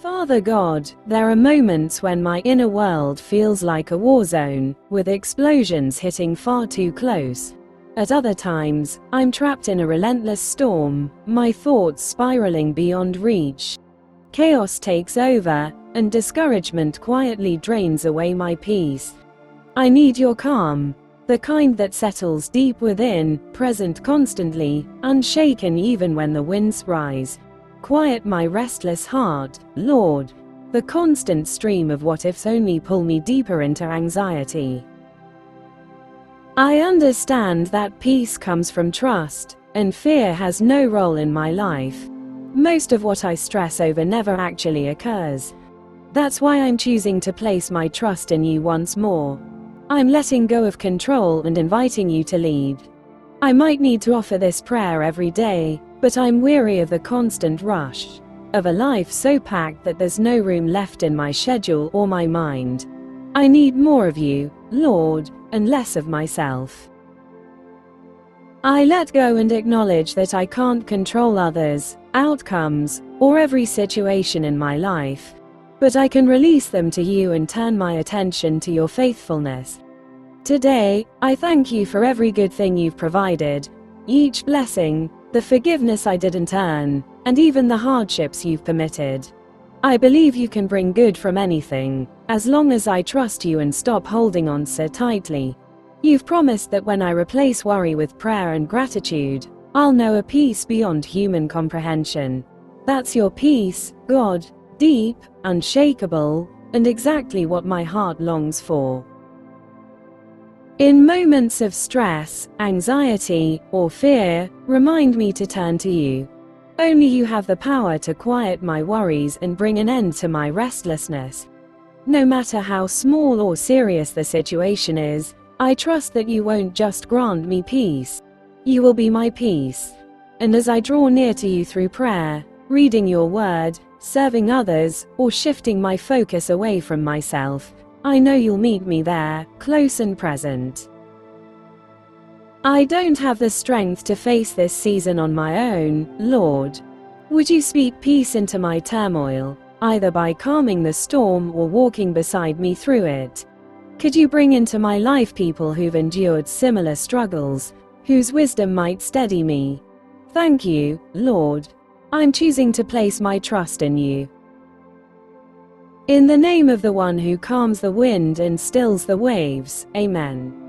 Father God, there are moments when my inner world feels like a war zone, with explosions hitting far too close. At other times, I'm trapped in a relentless storm, my thoughts spiraling beyond reach. Chaos takes over, and discouragement quietly drains away my peace. I need your calm, the kind that settles deep within, present constantly, unshaken even when the winds rise. Quiet my restless heart, Lord. The constant stream of what-ifs only pull me deeper into anxiety. I understand that peace comes from trust, and fear has no role in my life. Most of what I stress over never actually occurs. That's why I'm choosing to place my trust in you once more. I'm letting go of control and inviting you to lead. I might need to offer this prayer every day, but I'm weary of the constant rush, of a life so packed that there's no room left in my schedule or my mind. I need more of you, Lord, and less of myself. I let go and acknowledge that I can't control others, outcomes, or every situation in my life. But I can release them to you and turn my attention to your faithfulness. Today, I thank you for every good thing you've provided, each blessing, the forgiveness I didn't earn, and even the hardships you've permitted. I believe you can bring good from anything, as long as I trust you and stop holding on so tightly. You've promised that when I replace worry with prayer and gratitude, I'll know a peace beyond human comprehension. That's your peace, God, deep, unshakable, and exactly what my heart longs for. In moments of stress, anxiety, or fear, remind me to turn to you. Only you have the power to quiet my worries and bring an end to my restlessness. No matter how small or serious the situation is, I trust that you won't just grant me peace. You will be my peace. And as I draw near to you through prayer, reading your word, serving others, or shifting my focus away from myself, I know you'll meet me there, close and present. I don't have the strength to face this season on my own, Lord. Would you speak peace into my turmoil, either by calming the storm or walking beside me through it? Could you bring into my life people who've endured similar struggles, whose wisdom might steady me? Thank you, Lord. I'm choosing to place my trust in you. In the name of the one who calms the wind and stills the waves, Amen.